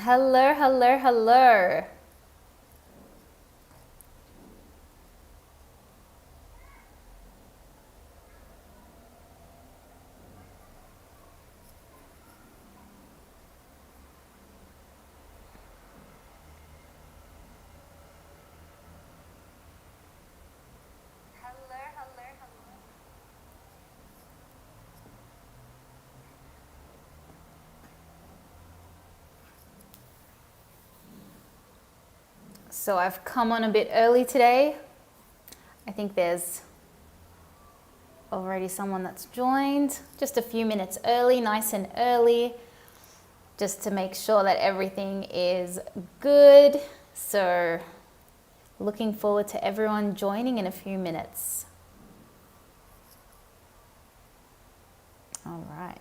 Hello, hello, hello. So I've come on a bit early today. I think there's already someone that's joined. Just a few minutes early, nice and early, just to make sure that everything is good. So looking forward to everyone joining in a few minutes. All right.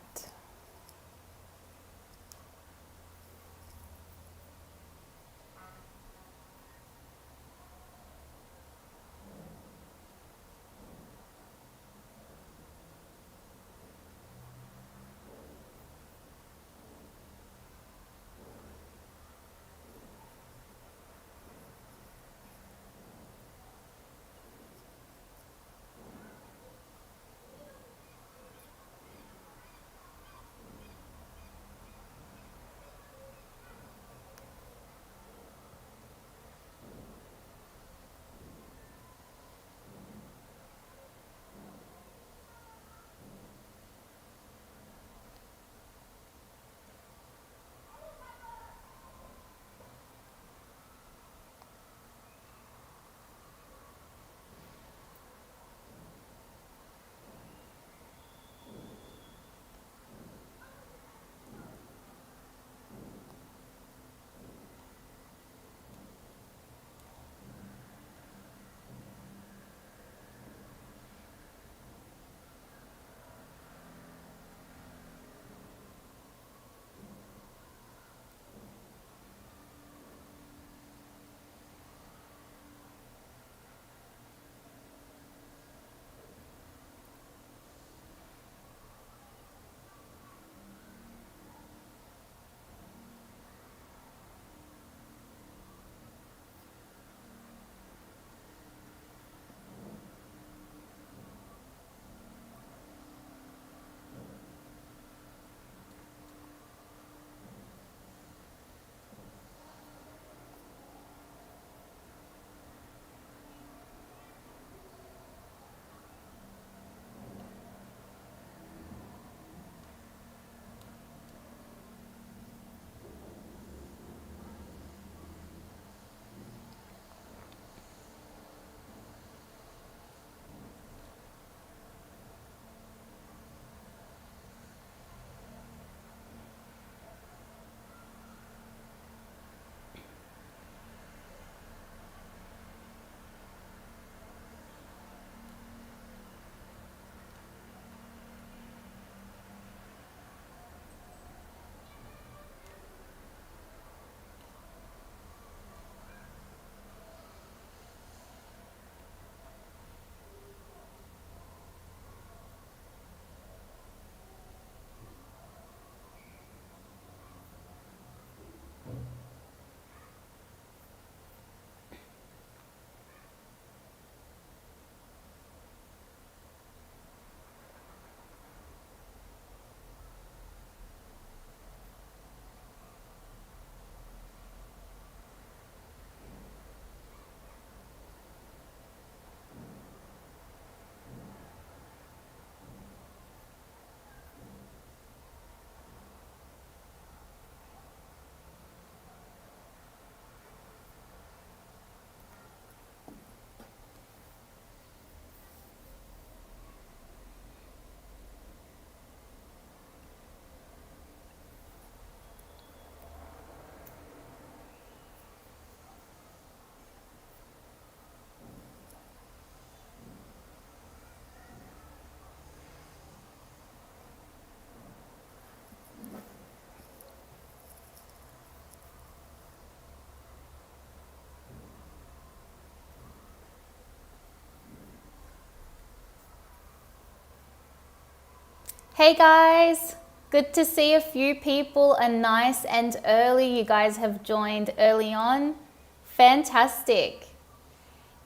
Hey guys, Good to see a few people are nice and early. You guys have joined early on. Fantastic.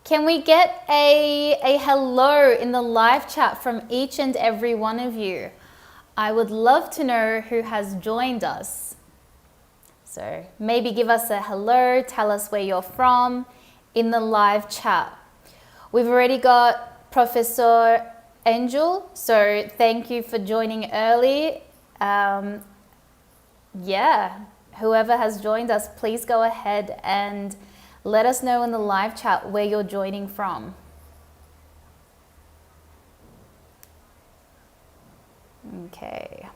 Can we get a hello in the live chat from each and every one of you? I would love to know who has joined us. So maybe give us a hello, tell us where you're from in the live chat. We've already got Professor Angel, so thank you for joining early. Yeah, whoever has joined us, please go ahead and let us know in the live chat where you're joining from. Okay.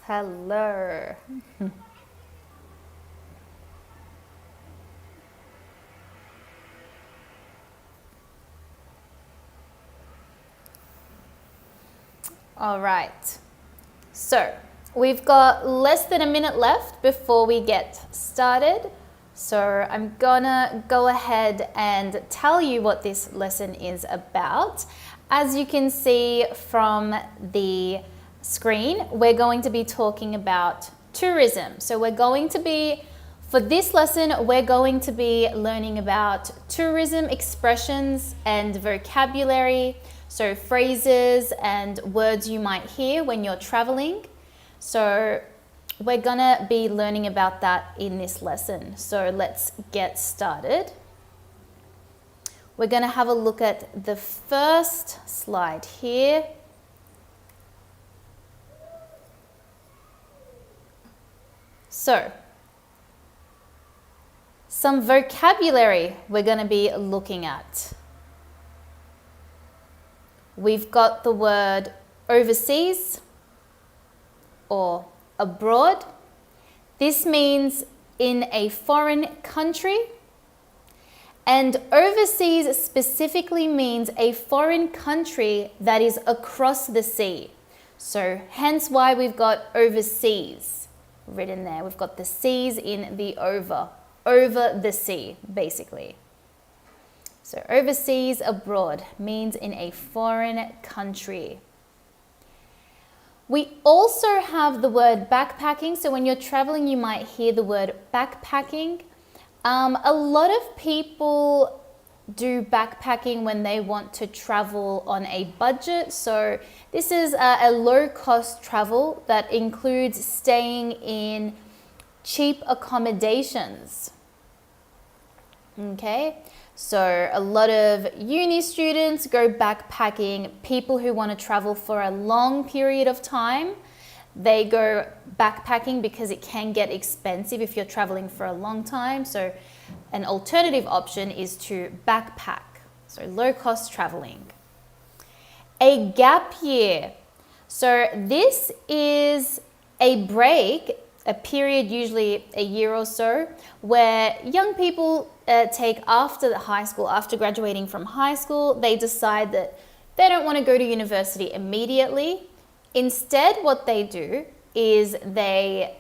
Hello. All right. So we've got less than a minute left before we get started. So I'm gonna go ahead and tell you what this lesson is about. As you can see from the screen, we're going to be talking about tourism. So for this lesson, we're going to be learning about tourism expressions and vocabulary, so phrases and words you might hear when you're traveling. So we're gonna be learning about that in this lesson. So let's get started. We're gonna have a look at the first slide here. So, some vocabulary we're going to be looking at. We've got the word overseas or abroad. This means in a foreign country. And overseas specifically means a foreign country that is across the sea. So hence why we've got overseas written there. We've got the seas in the over the sea, basically. So overseas, abroad means in a foreign country. We also have the word backpacking. So when you're traveling, you might hear the word backpacking. A lot of people do backpacking when they want to travel on a budget. So this is a low-cost travel that includes staying in cheap accommodations. Okay, so a lot of uni students go backpacking. People who want to travel for a long period of time, they go backpacking because it can get expensive if you're traveling for a long time. So an alternative option is to backpack, so low-cost traveling. A gap year. So this is a break, a period, usually a year or so, where young people take after high school, after graduating from high school, they decide that they don't want to go to university immediately. Instead, what they do is they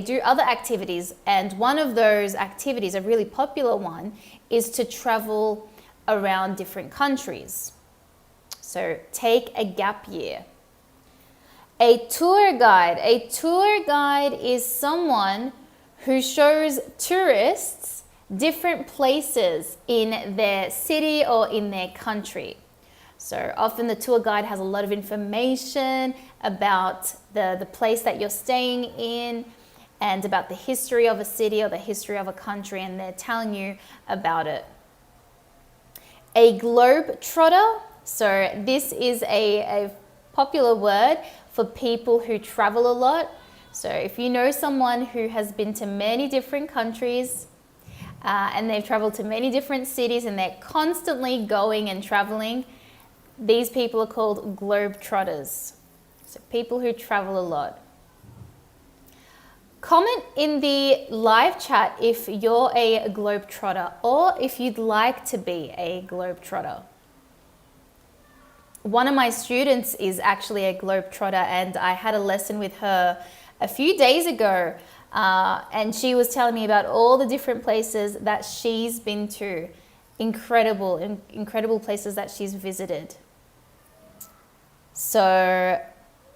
do other activities, and one of those activities, a really popular one, is to travel around different countries. So take a gap year. A tour guide. A tour guide is someone who shows tourists different places in their city or in their country. So often the tour guide has a lot of information about the place that you're staying in and about the history of a city or the history of a country, and they're telling you about it. A globe trotter. So this is a popular word for people who travel a lot. So if you know someone who has been to many different countries and they've traveled to many different cities and they're constantly going and traveling, these people are called globe trotters. So people who travel a lot. Comment in the live chat if you're a globetrotter or if you'd like to be a globetrotter. One of my students is actually a globetrotter, and I had a lesson with her a few days ago, and she was telling me about all the different places that she's been to. Incredible places that she's visited. So,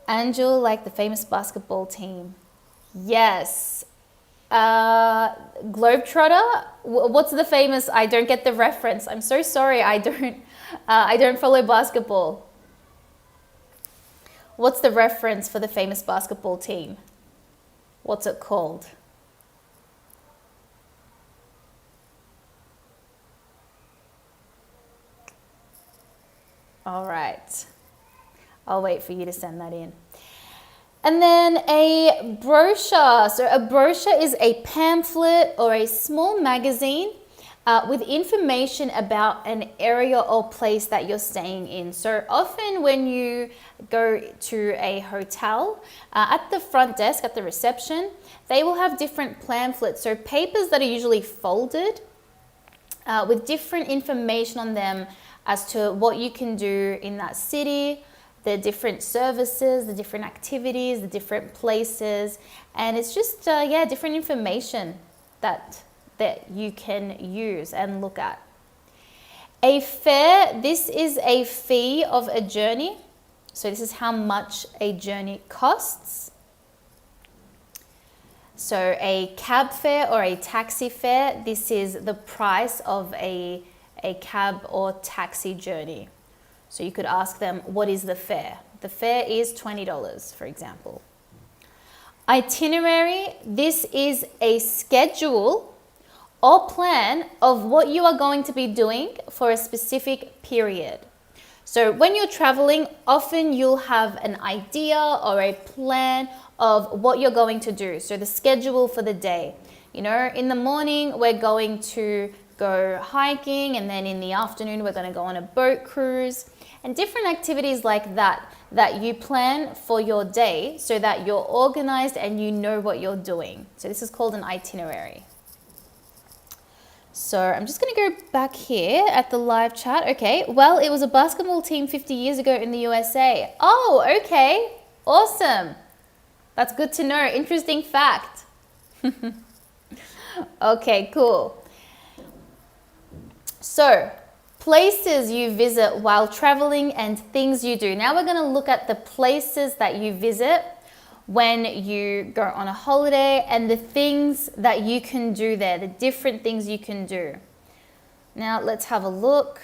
Angel, like the famous basketball team. Yes. Globetrotter? What's the famous? I don't get the reference. I'm so sorry. I don't follow basketball. What's the reference for the famous basketball team? What's it called? All right. I'll wait for you to send that in. And then a brochure. So a brochure is a pamphlet or a small magazine with information about an area or place that you're staying in. So often when you go to a hotel, at the front desk, at the reception, they will have different pamphlets. So papers that are usually folded with different information on them as to what you can do in that city, the different services, the different activities, the different places, and it's just different information that you can use and look at. A fare, this is a fee of a journey. So this is how much a journey costs. So a cab fare or a taxi fare, this is the price of a cab or taxi journey. So you could ask them, what is the fare? The fare is $20, for example. Itinerary, this is a schedule or plan of what you are going to be doing for a specific period. So when you're traveling, often you'll have an idea or a plan of what you're going to do. So the schedule for the day. You know, in the morning, we're going to go hiking, and then in the afternoon, we're going to go on a boat cruise, and different activities like that you plan for your day so that you're organized and you know what you're doing. So this is called an itinerary. So I'm just going to go back here at the live chat. Okay, well, it was a basketball team 50 years ago in the USA. Oh, okay, awesome. That's good to know. Interesting fact. Okay, cool. So, places you visit while traveling and things you do. Now we're going to look at the places that you visit when you go on a holiday and the things that you can do there, the different things you can do. Now let's have a look.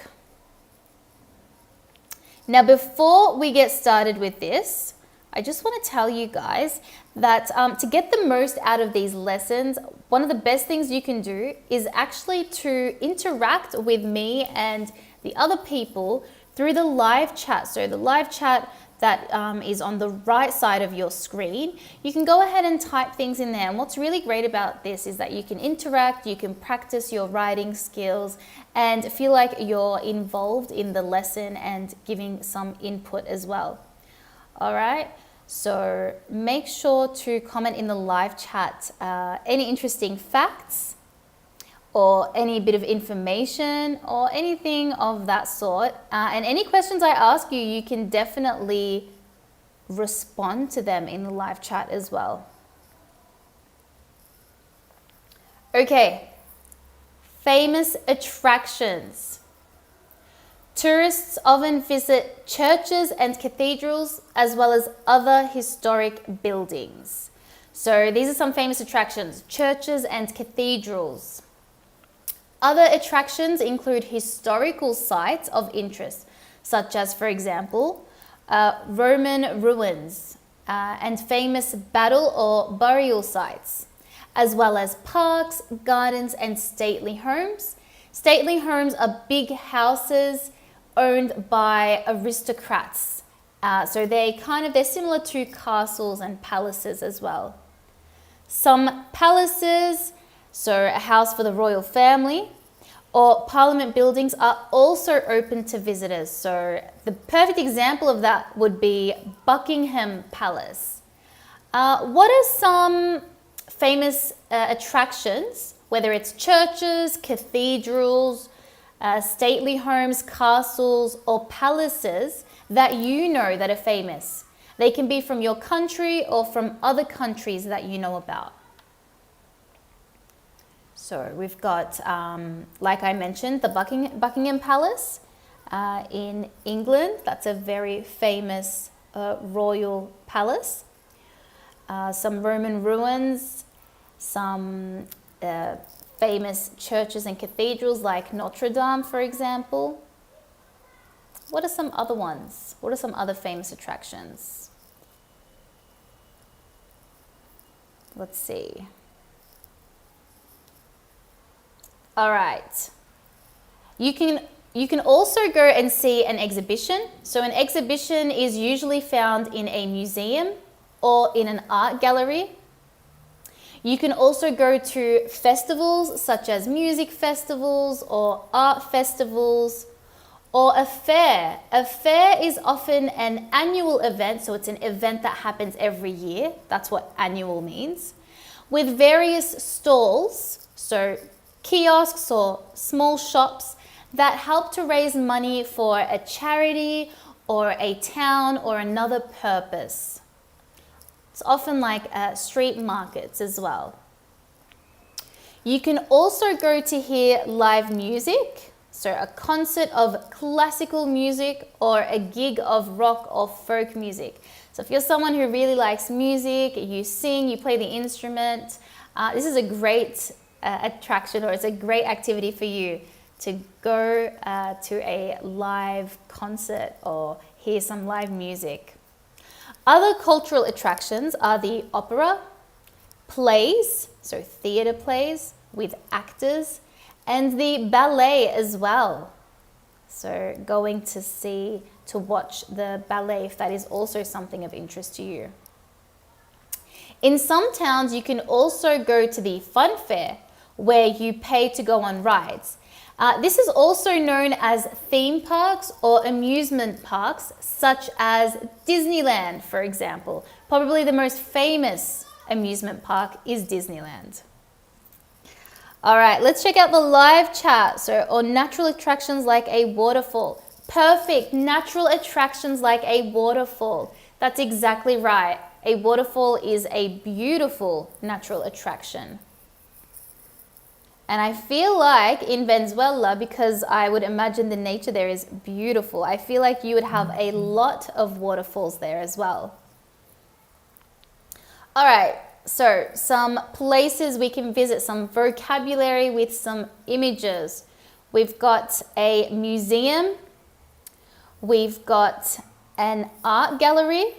Now before we get started with this, I just want to tell you guys that to get the most out of these lessons, one of the best things you can do is actually to interact with me and the other people through the live chat. So the live chat that is on the right side of your screen, you can go ahead and type things in there. And what's really great about this is that you can interact, you can practice your writing skills and feel like you're involved in the lesson and giving some input as well. All right, so make sure to comment in the live chat any interesting facts or any bit of information or anything of that sort. And any questions I ask you, you can definitely respond to them in the live chat as well. Okay, famous attractions. Tourists often visit churches and cathedrals as well as other historic buildings. So these are some famous attractions, churches and cathedrals. Other attractions include historical sites of interest, such as, for example, Roman ruins and famous battle or burial sites, as well as parks, gardens, and stately homes. Stately homes are big houses owned by aristocrats. So they're similar to castles and palaces as well. Some palaces, so a house for the royal family, or parliament buildings are also open to visitors. So the perfect example of that would be Buckingham Palace. What are some famous attractions, whether it's churches, cathedrals, stately homes, castles, or palaces that you know that are famous. They can be from your country or from other countries that you know about. So we've got, like I mentioned, the Buckingham Palace in England. That's a very famous royal palace. Some Roman ruins, some famous churches and cathedrals like Notre Dame, for example. What are some other ones? What are some other famous attractions? Let's see. All right. You can also go and see an exhibition. So an exhibition is usually found in a museum or in an art gallery. You can also go to festivals such as music festivals or art festivals, or a fair. A fair is often an annual event, so it's an event that happens every year. That's what annual means. With various stalls, so kiosks or small shops that help to raise money for a charity or a town or another purpose. It's often like street markets as well. You can also go to hear live music, so a concert of classical music or a gig of rock or folk music. So if you're someone who really likes music, you sing, you play the instrument, this is a great attraction, or it's a great activity for you to go to a live concert or hear some live music. Other cultural attractions are the opera, plays, so theatre plays with actors, and the ballet as well. So going to watch the ballet if that is also something of interest to you. In some towns, you can also go to the fun fair where you pay to go on rides. This is also known as theme parks or amusement parks, such as Disneyland, for example. Probably the most famous amusement park is Disneyland. All right, let's check out the live chat. Or natural attractions like a waterfall. Perfect, natural attractions like a waterfall. That's exactly right. A waterfall is a beautiful natural attraction. And I feel like in Venezuela, because I would imagine the nature there is beautiful, I feel like you would have a lot of waterfalls there as well. All right, so some places we can visit, some vocabulary with some images. We've got a museum. We've got an art gallery.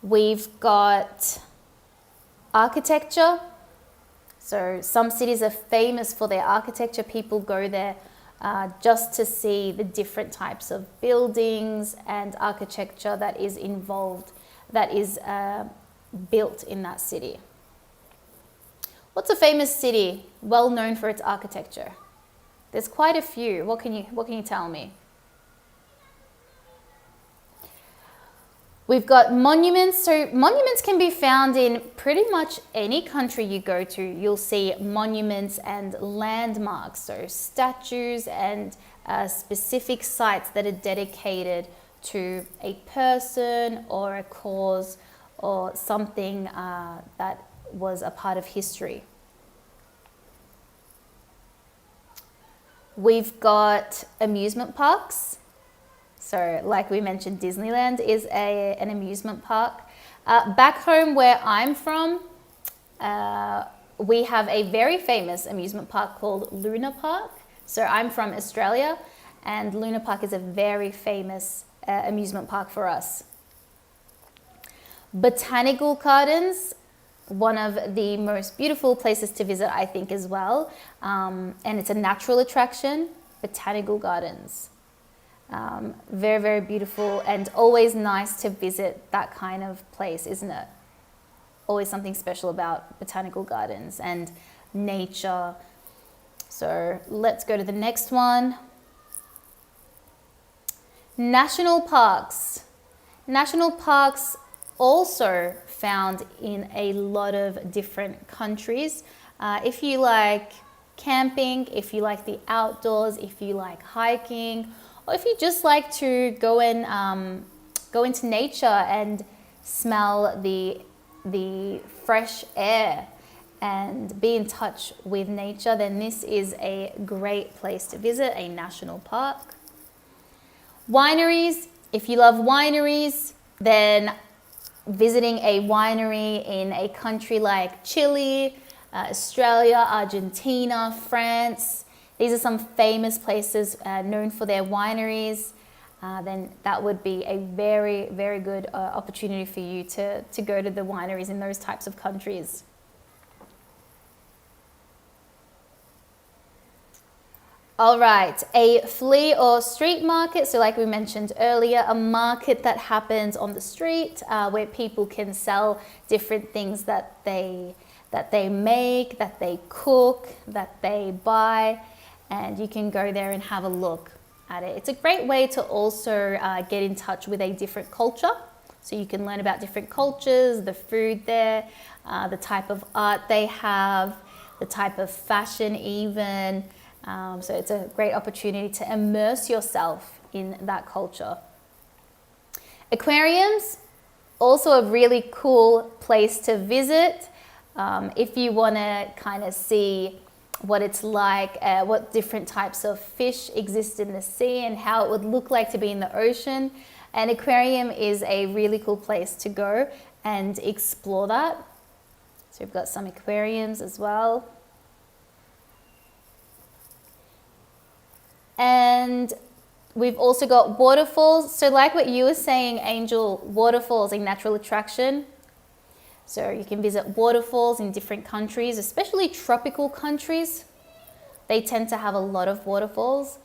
We've got architecture. So some cities are famous for their architecture. People go there just to see the different types of buildings and architecture that is involved, that is built in that city. What's a famous city well known for its architecture? There's quite a few. What can you tell me? We've got monuments. So monuments can be found in pretty much any country you go to. You'll see monuments and landmarks, so statues and specific sites that are dedicated to a person or a cause or something that was a part of history. We've got amusement parks. So like we mentioned, Disneyland is an amusement park. Back home where I'm from, we have a very famous amusement park called Luna Park. So I'm from Australia, and Luna Park is a very famous amusement park for us. Botanical gardens, one of the most beautiful places to visit, I think, as well. And it's a natural attraction, botanical gardens. Very, very beautiful, and always nice to visit that kind of place, isn't it? Always something special about botanical gardens and nature. So let's go to the next one. National parks. National parks also found in a lot of different countries. If you like camping, if you like the outdoors, if you like hiking, or if you just like to go into nature and smell the fresh air and be in touch with nature, then this is a great place to visit, a national park. Wineries, if you love wineries, then visiting a winery in a country like Chile, Australia, Argentina, France, these are some famous places known for their wineries. Then that would be a very, very good opportunity for you to go to the wineries in those types of countries. All right, a flea or street market. So like we mentioned earlier, a market that happens on the street where people can sell different things that they make, that they cook, that they buy, and you can go there and have a look at it. It's a great way to also get in touch with a different culture. So you can learn about different cultures, the food there, the type of art they have, the type of fashion even. So it's a great opportunity to immerse yourself in that culture. Aquariums, also a really cool place to visit. If you want to kind of see what it's like, what different types of fish exist in the sea and how it would look like to be in the ocean. An aquarium is a really cool place to go and explore that. So we've got some aquariums as well. And we've also got waterfalls. So like what you were saying, Angel, waterfalls a natural attraction. So you can visit waterfalls in different countries, especially tropical countries. They tend to have a lot of waterfalls.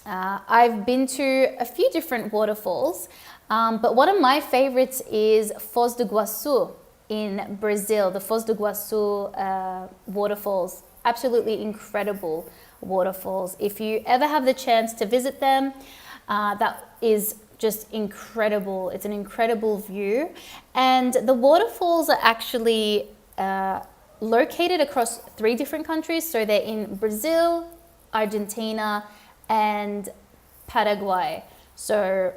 I've been to a few different waterfalls, but one of my favorites is Foz do Iguaçu in Brazil, the Foz do Iguaçu waterfalls. Absolutely incredible waterfalls. If you ever have the chance to visit them, that is just incredible. It's an incredible view. And the waterfalls are actually located across 3 different countries. So they're in Brazil, Argentina, and Paraguay. So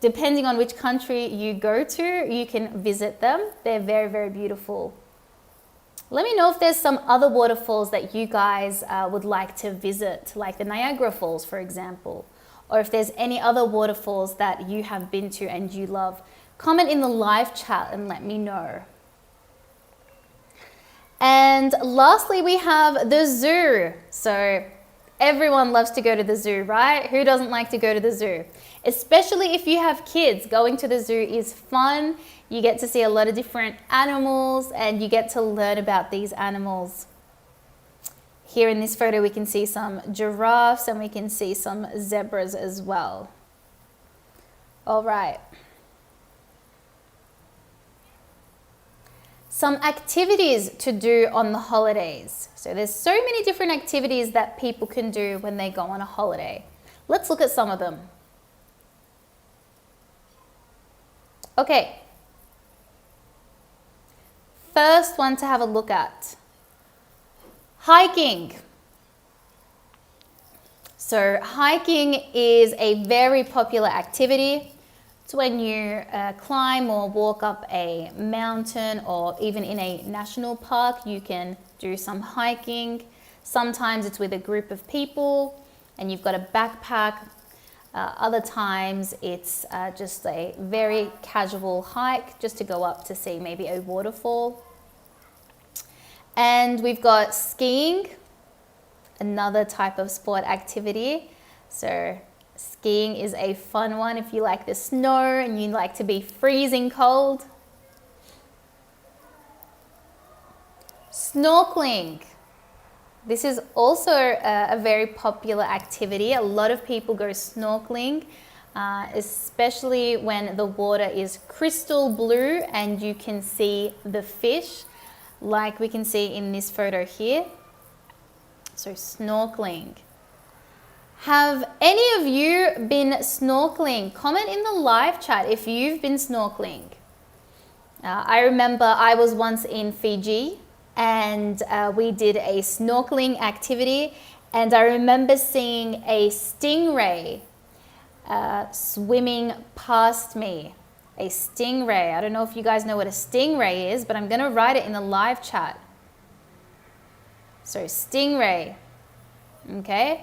depending on which country you go to, you can visit them. They're very, very beautiful. Let me know if there's some other waterfalls that you guys would like to visit, like the Niagara Falls, for example, or if there's any other waterfalls that you have been to and you love. Comment in the live chat and let me know. And lastly, we have the zoo. So everyone loves to go to the zoo, right? Who doesn't like to go to the zoo? Especially if you have kids, going to the zoo is fun. You get to see a lot of different animals and you get to learn about these animals. Here in this photo, we can see some giraffes and we can see some zebras as well. All right. Some activities to do on the holidays. So there's so many different activities that people can do when they go on a holiday. Let's look at some of them. Okay. First one to have a look at. Hiking. So hiking is a very popular activity. It's when you climb or walk up a mountain, or even in a national park, you can do some hiking. Sometimes it's with a group of people and you've got a backpack. Other times it's just a very casual hike just to go up to see maybe a waterfall. And we've got skiing, another type of sport activity. So skiing is a fun one if you like the snow and you like to be freezing cold. Snorkeling. This is also a very popular activity. A lot of people go snorkeling, especially when the water is crystal blue and you can see the fish, like we can see in this photo here. So snorkeling. Have any of you been snorkeling? Comment in the live chat if you've been snorkeling. I remember I was once in Fiji and we did a snorkeling activity, and I remember seeing a stingray swimming past me. A stingray. I don't know if you guys know what a stingray is, but I'm going to write it in the live chat. So stingray. Okay.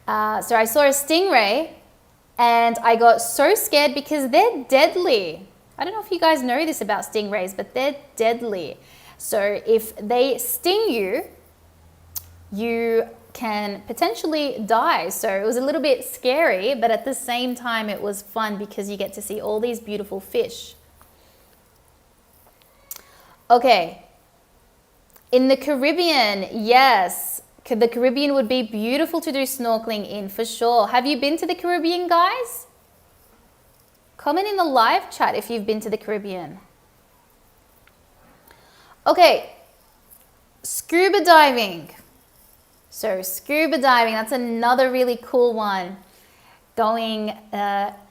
So I saw a stingray and I got so scared because they're deadly. I don't know if you guys know this about stingrays, but they're deadly. So if they sting you, you can potentially die. So it was a little bit scary, but at the same time it was fun because you get to see all these beautiful fish. Okay. In the Caribbean, yes. The Caribbean would be beautiful to do snorkeling in for sure. Have you been to the Caribbean, guys? Comment in the live chat if you've been to the Caribbean. Okay, scuba diving. So scuba diving, that's another really cool one. Going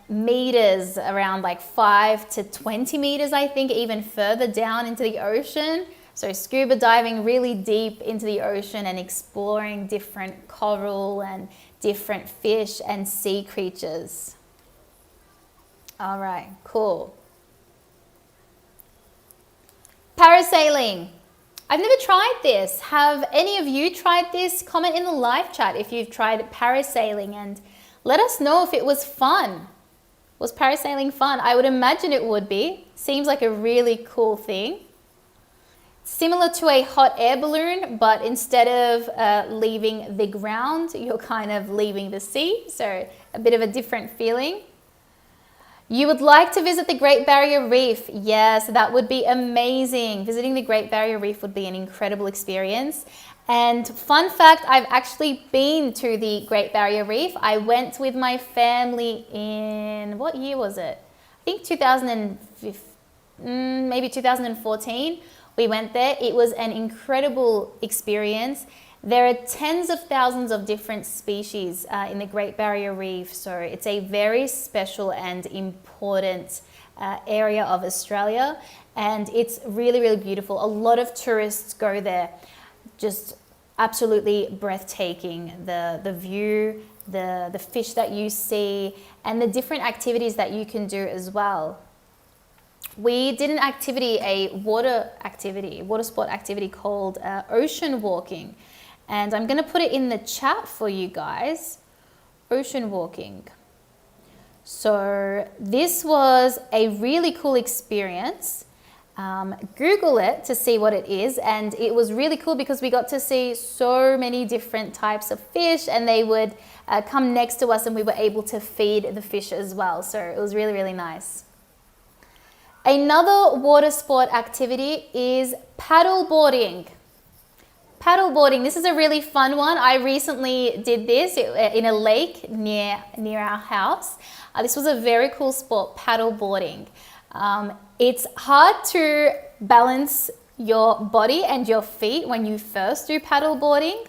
meters, around like 5 to 20 meters, I think, even further down into the ocean. So scuba diving really deep into the ocean and exploring different coral and different fish and sea creatures. All right, cool. Parasailing. I've never tried this. Have any of you tried this? Comment in the live chat if you've tried parasailing and let us know if it was fun. Was parasailing fun? I would imagine it would be. Seems like a really cool thing. Similar to a hot air balloon, but instead of leaving the ground, you're kind of leaving the sea. So a bit of a different feeling. You would like to visit the Great Barrier Reef. Yes, that would be amazing. Visiting the Great Barrier Reef would be an incredible experience. And fun fact, I've actually been to the Great Barrier Reef. I went with my family in, what year was it? I think 2015, maybe 2014. We went there. It was an incredible experience. There are tens of thousands of different species in the Great Barrier Reef, so it's a very special and important area of Australia, and it's really, really beautiful. A lot of tourists go there. Just absolutely breathtaking. The view, the fish that you see, and the different activities that you can do as well. We did an activity, a water sport activity called ocean walking. And I'm going to put it in the chat for you guys. Ocean walking. So this was a really cool experience. Google it to see what it is. And it was really cool because we got to see so many different types of fish, and they would come next to us and we were able to feed the fish as well. So it was really, really nice. Another water sport activity is paddle boarding. Paddle boarding, this is a really fun one. I recently did this in a lake near our house. This was a very cool sport, paddle boarding. It's hard to balance your body and your feet when you first do paddle boarding,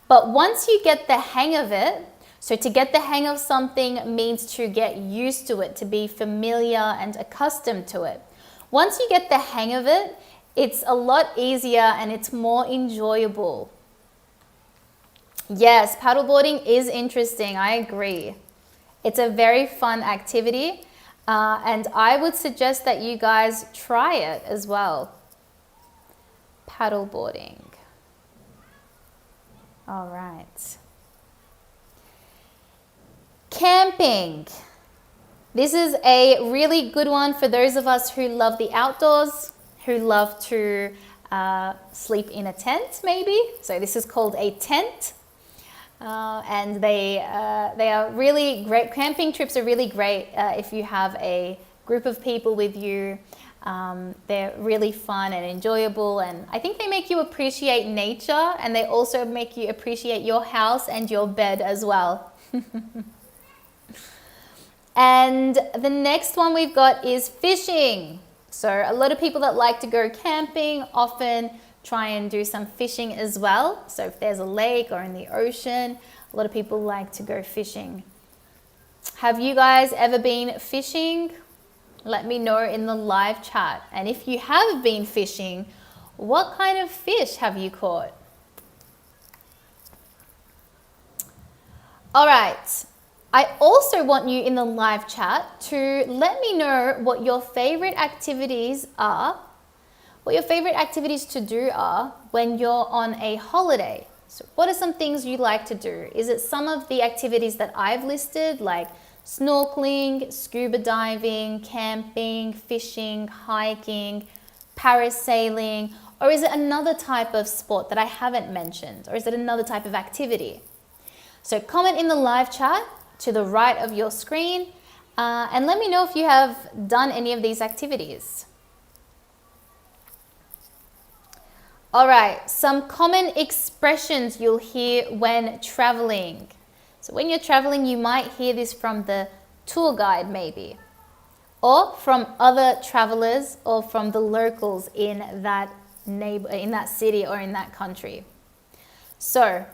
but once you get the hang of it, so to get the hang of something means to get used to it, to be familiar and accustomed to it. Once you get the hang of it, it's a lot easier and it's more enjoyable. Yes, paddleboarding is interesting. I agree. It's a very fun activity, and I would suggest that you guys try it as well. Paddleboarding. All right. Camping. This is a really good one for those of us who love the outdoors, who love to sleep in a tent maybe. So this is called a tent. And they are really great. Camping trips are really great if you have a group of people with you. They're really fun and enjoyable, and I think they make you appreciate nature, and they also make you appreciate your house and your bed as well. And the next one we've got is fishing. So a lot of people that like to go camping often try and do some fishing as well. So if there's a lake or in the ocean, A lot of people like to go fishing. Have you guys ever been fishing? Let me know in the live chat. And if you have been fishing, what kind of fish have you caught? All right. I also want you in the live chat to let me know what your favorite activities are, what your favorite activities to do are when you're on a holiday. So what are some things you like to do? Is it some of the activities that I've listed, like snorkeling, scuba diving, camping, fishing, hiking, parasailing, or is it another type of sport that I haven't mentioned, or is it another type of activity? So comment in the live chat to the right of your screen and let me know if you have done any of these activities. All right, some common expressions you'll hear when traveling. So when you're traveling, you might hear this from the tour guide maybe, or from other travelers or from the locals in that city or in that country. So,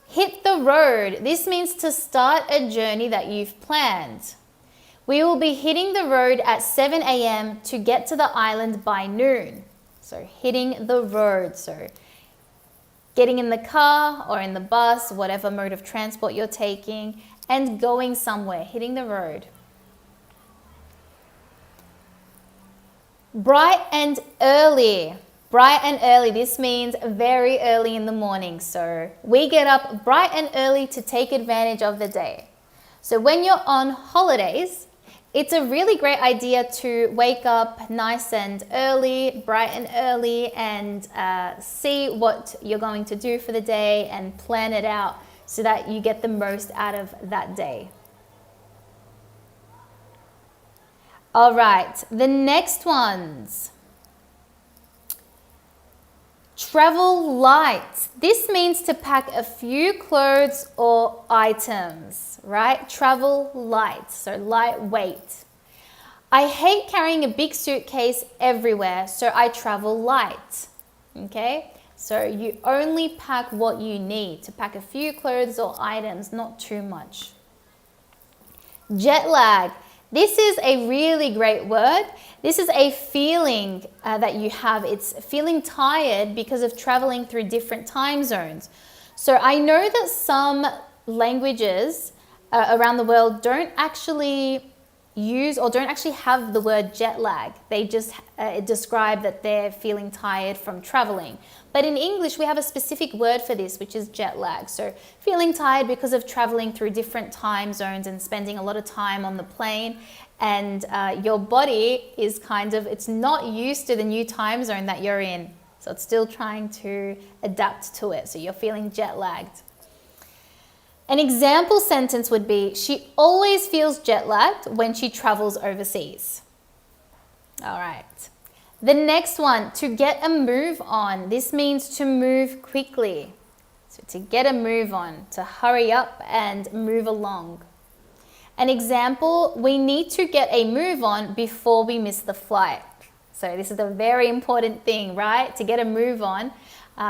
hit the road. This means to start a journey that you've planned. We will be hitting the road at 7 a.m. to get to the island by noon. So hitting the road. So getting in the car or in the bus, whatever mode of transport you're taking, and going somewhere, hitting the road. Bright and early. Bright and early, this means very early in the morning. So we get up bright and early to take advantage of the day. So when you're on holidays, it's a really great idea to wake up nice and early, bright and early, and see what you're going to do for the day and plan it out so that you get the most out of that day. All right, the next ones. Travel light. This means to pack a few clothes or items, right? Travel light, so lightweight. I hate carrying a big suitcase everywhere, so I travel light, okay? So you only pack what you need, to pack a few clothes or items, not too much. Jet lag. This is a really great word. This is a feeling that you have. It's feeling tired because of traveling through different time zones. So I know that some languages around the world don't actually use or don't actually have the word jet lag. They just describe that they're feeling tired from traveling. But in English, we have a specific word for this, which is jet lag. So feeling tired because of traveling through different time zones and spending a lot of time on the plane. And your body is it's not used to the new time zone that you're in. So it's still trying to adapt to it. So you're feeling jet lagged. An example sentence would be, she always feels jet lagged when she travels overseas. All right. The next one, to get a move on. This means to move quickly. So to get a move on, to hurry up and move along. An example, we need to get a move on before we miss the flight. So this is a very important thing, right? To get a move on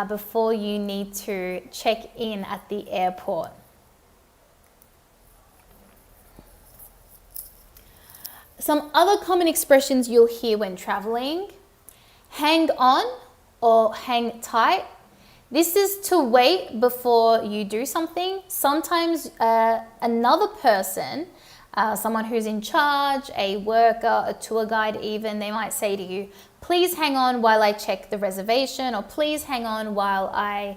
before you need to check in at the airport. Some other common expressions you'll hear when traveling. Hang on or hang tight. This is to wait before you do something. Sometimes another person, someone who's in charge, a worker, a tour guide even, they might say to you, please hang on while I check the reservation, or please hang on while I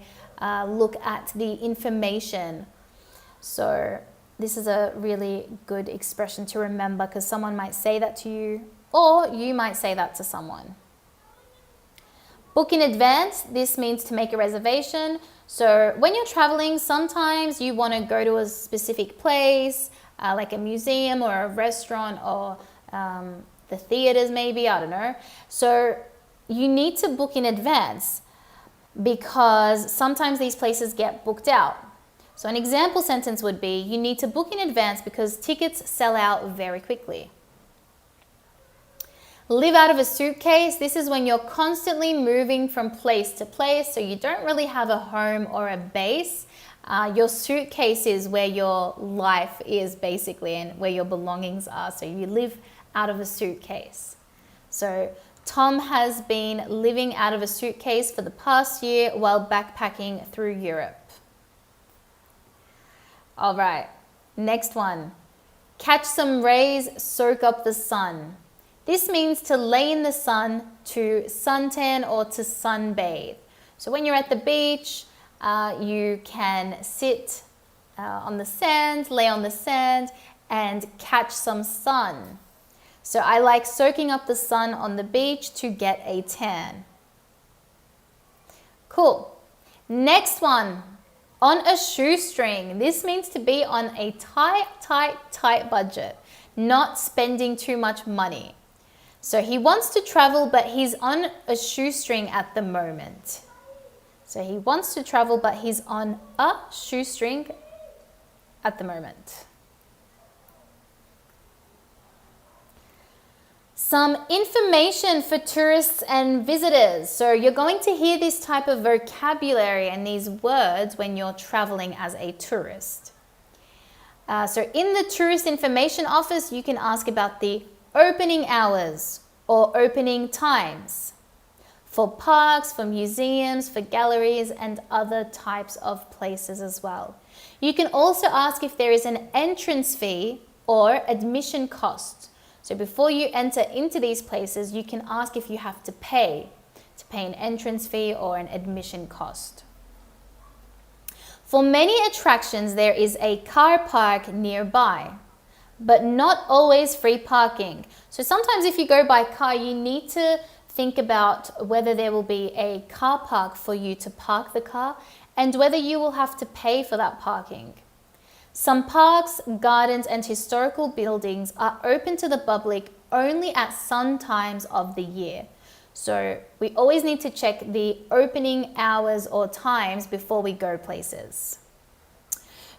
look at the information. So this is a really good expression to remember because someone might say that to you, or you might say that to someone. Book in advance. This means to make a reservation. So when you're traveling, sometimes you want to go to a specific place, like a museum or a restaurant or the theaters maybe, I don't know. So you need to book in advance because sometimes these places get booked out. So an example sentence would be, you need to book in advance because tickets sell out very quickly. Live out of a suitcase. This is when you're constantly moving from place to place, so you don't really have a home or a base. Your suitcase is where your life is basically and where your belongings are. So you live out of a suitcase. So Tom has been living out of a suitcase for the past year while backpacking through Europe. All right, next one. Catch some rays, soak up the sun. This means to lay in the sun, to suntan or to sunbathe. So when you're at the beach, you can sit on the sand, lay on the sand and catch some sun. So I like soaking up the sun on the beach to get a tan. Cool. Next one, on a shoestring. This means to be on a tight budget, not spending too much money. So he wants to travel, but he's on a shoestring at the moment. So he wants to travel, but he's on a shoestring at the moment. Some information for tourists and visitors. So you're going to hear this type of vocabulary and these words when you're traveling as a tourist. So in the tourist information office, you can ask about the opening hours or opening times for parks, for museums, for galleries, and other types of places as well. You can also ask if there is an entrance fee or admission cost. So before you enter into these places, you can ask if you have to pay an entrance fee or an admission cost. For many attractions, there is a car park nearby, but not always free parking. So sometimes if you go by car, you need to think about whether there will be a car park for you to park the car and whether you will have to pay for that parking. Some parks, gardens and historical buildings are open to the public only at some times of the year. So we always need to check the opening hours or times before we go places.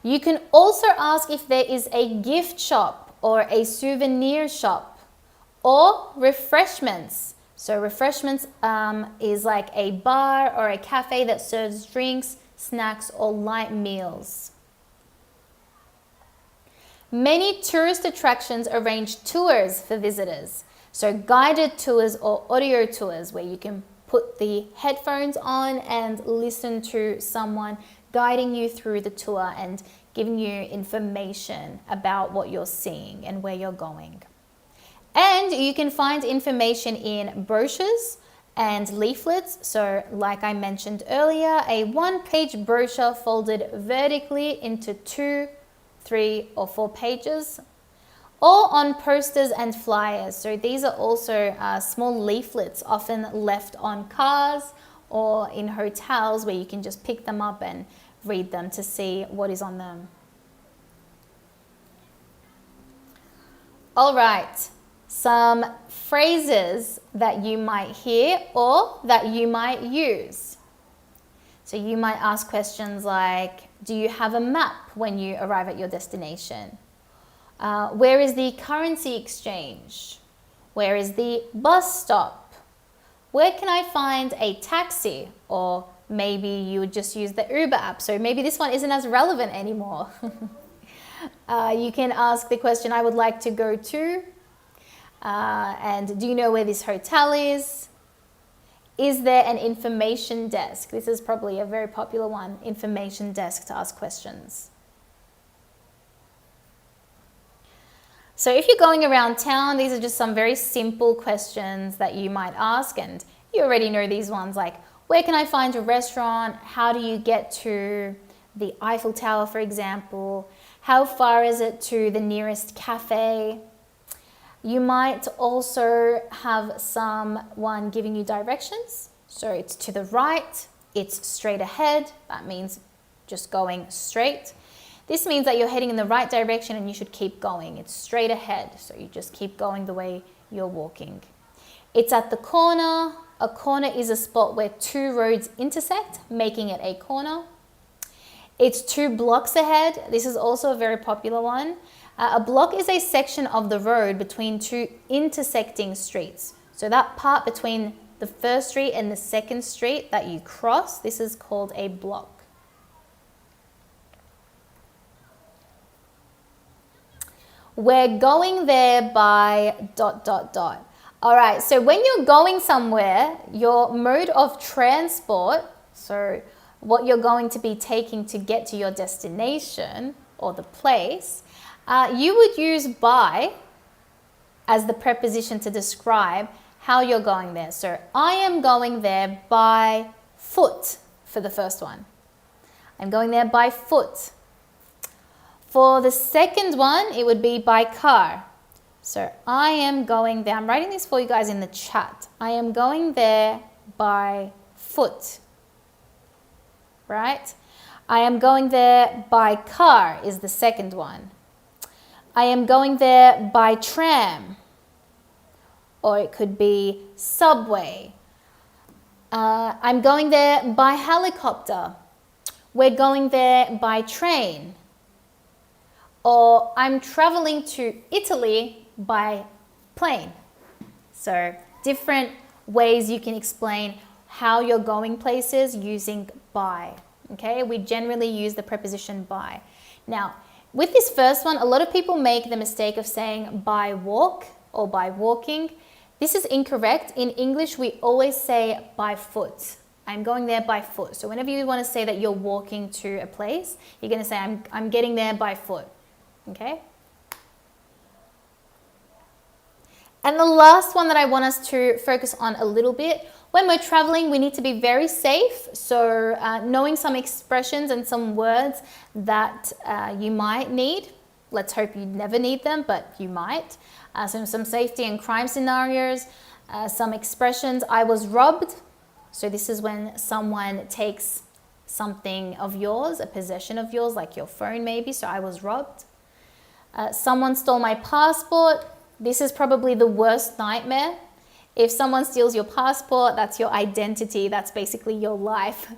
You can also ask if there is a gift shop or a souvenir shop or refreshments. So refreshments is like a bar or a cafe that serves drinks, snacks or light meals. Many tourist attractions arrange tours for visitors. So guided tours or audio tours where you can put the headphones on and listen to someone guiding you through the tour and giving you information about what you're seeing and where you're going. And you can find information in brochures and leaflets. So like I mentioned earlier, a one-page brochure folded vertically into 2, 3 or 4 pages, or on posters and flyers. So these are also small leaflets often left on cars or in hotels where you can just pick them up and read them to see what is on them. All right, some phrases that you might hear or that you might use. So you might ask questions like, do you have a map when you arrive at your destination? Where is the currency exchange? Where is the bus stop? Where can I find a taxi? Or maybe you would just use the Uber app. So maybe this one isn't as relevant anymore. You can ask the question, I would like to go to, and do you know where this hotel is? Is there an information desk? This is probably a very popular one, information desk to ask questions. So if you're going around town, these are just some very simple questions that you might ask, and you already know these ones like, where can I find a restaurant? How do you get to the Eiffel Tower, for example? How far is it to the nearest cafe? You might also have someone giving you directions. So it's to the right, it's straight ahead. That means just going straight. This means that you're heading in the right direction and you should keep going. It's straight ahead, so you just keep going the way you're walking. It's at the corner. A corner is a spot where 2 roads intersect, making it a corner. It's 2 blocks ahead. This is also a very popular one. A block is a section of the road between 2 intersecting streets. So that part between the first street and the second street that you cross, this is called a block. We're going there by ... All right, so when you're going somewhere, your mode of transport, so what you're going to be taking to get to your destination or the place, you would use by as the preposition to describe how you're going there. So I am going there by foot for the first one. I'm going there by foot. For the second one, it would be by car. So I am going there. I'm writing this for you guys in the chat. I am going there by foot. Right? I am going there by car is the second one. I am going there by tram. Or it could be subway. I'm going there by helicopter. We're going there by train. Or I'm traveling to Italy by plane. So different ways you can explain how you're going places using by. Okay, we generally use the preposition by. Now, with this first one, a lot of people make the mistake of saying by walk or by walking. This is incorrect. In English, we always say by foot. I'm going there by foot. So whenever you want to say that you're walking to a place, you're going to say I'm getting there by foot. Okay? And the last one that I want us to focus on a little bit, when we're traveling, we need to be very safe. So knowing some expressions and some words that you might need. Let's hope you never need them, but you might. So some safety and crime scenarios, some expressions. I was robbed. So this is when someone takes something of yours, a possession of yours, like your phone maybe. So I was robbed. Someone stole my passport. This is probably the worst nightmare. If someone steals your passport, that's your identity. That's basically your life.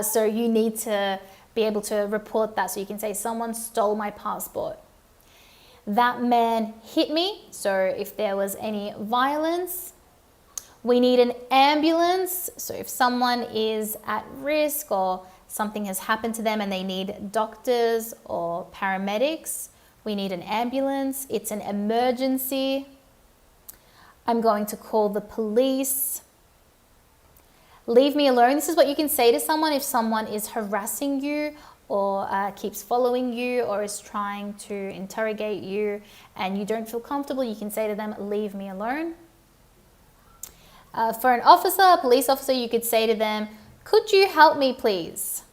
So you need to be able to report that. So you can say, someone stole my passport. That man hit me. So if there was any violence, we need an ambulance. So if someone is at risk or something has happened to them and they need doctors or paramedics, we need an ambulance. It's an emergency. I'm going to call the police. Leave me alone. This is what you can say to someone if someone is harassing you or keeps following you or is trying to interrogate you and you don't feel comfortable. You can say to them, leave me alone. For an officer, a police officer, you could say to them, could you help me please?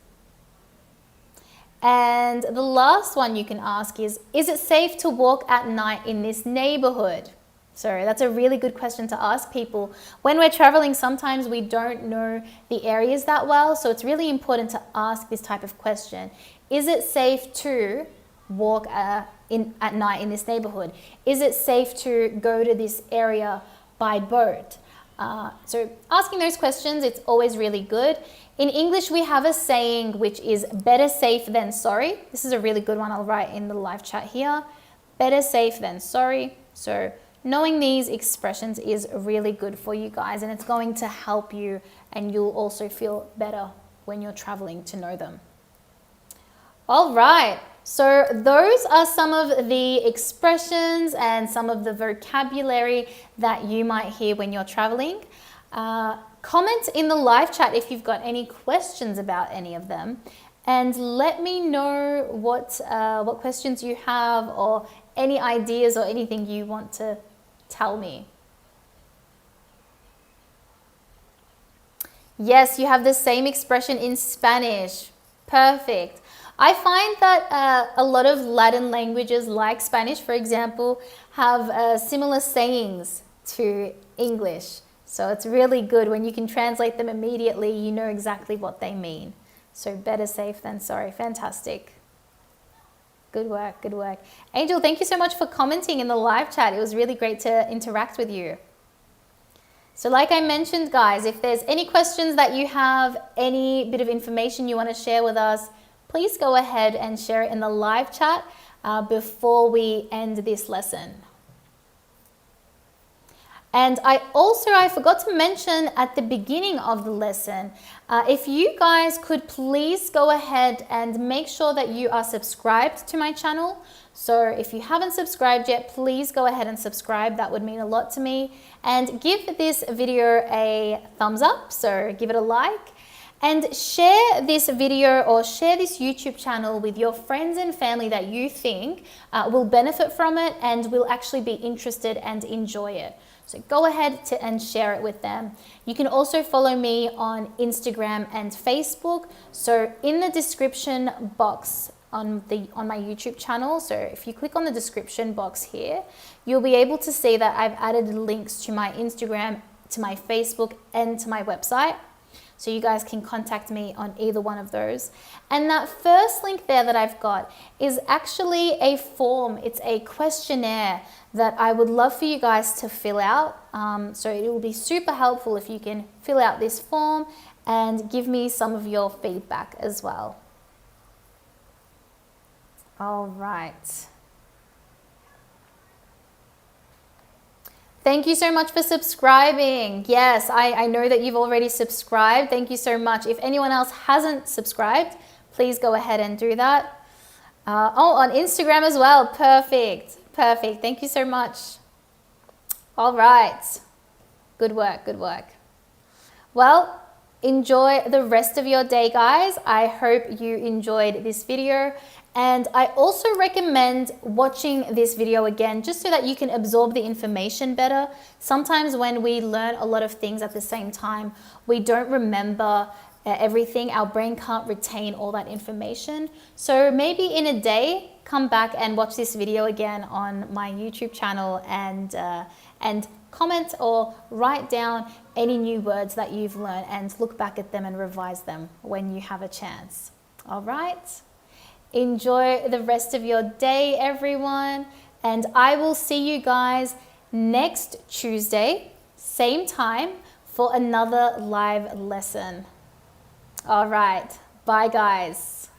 And the last one you can ask is it safe to walk at night in this neighborhood? So that's a really good question to ask people. When we're traveling, sometimes we don't know the areas that well. So it's really important to ask this type of question. Is it safe to walk at night in this neighborhood? Is it safe to go to this area by boat? So asking those questions, it's always really good. In English, we have a saying which is better safe than sorry. This is a really good one. I'll write in the live chat here. Better safe than sorry. So knowing these expressions is really good for you guys and it's going to help you and you'll also feel better when you're traveling to know them. All right, so those are some of the expressions and some of the vocabulary that you might hear when you're traveling. Comment in the live chat if you've got any questions about any of them and let me know what questions you have or any ideas or anything you want to tell me. Yes, you have the same expression in Spanish. Perfect. I find that a lot of Latin languages like Spanish, for example, have similar sayings to English. So it's really good when you can translate them immediately, you know exactly what they mean. So better safe than sorry. Fantastic. Good work, good work. Angel, thank you so much for commenting in the live chat. It was really great to interact with you. So like I mentioned, guys, if there's any questions that you have, any bit of information you want to share with us, please go ahead and share it in the live chat before we end this lesson. And I forgot to mention at the beginning of the lesson, if you guys could please go ahead and make sure that you are subscribed to my channel. So if you haven't subscribed yet, please go ahead and subscribe. That would mean a lot to me. And give this video a thumbs up, so give it a like. And share this video or share this YouTube channel with your friends and family that you think will benefit from it and will actually be interested and enjoy it. So go ahead and share it with them. You can also follow me on Instagram and Facebook. So in the description box on my YouTube channel, so if you click on the description box here, you'll be able to see that I've added links to my Instagram, to my Facebook, and to my website. So you guys can contact me on either one of those. And that first link there that I've got is actually a form. It's a questionnaire that I would love for you guys to fill out. So it will be super helpful if you can fill out this form and give me some of your feedback as well. All right. Thank you so much for subscribing. Yes, I know that you've already subscribed. Thank you so much. If anyone else hasn't subscribed, please go ahead and do that. Oh, on Instagram as well. Perfect. Perfect. Thank you so much. All right. Good work. Good work. Well, enjoy the rest of your day, guys. I hope you enjoyed this video. And I also recommend watching this video again just so that you can absorb the information better. Sometimes when we learn a lot of things at the same time, we don't remember everything. Our brain can't retain all that information. So maybe in a day, come back and watch this video again on my YouTube channel and comment or write down any new words that you've learned and look back at them and revise them when you have a chance. All right? Enjoy the rest of your day, everyone. And I will see you guys next Tuesday, same time, for another live lesson. All right. Bye, guys.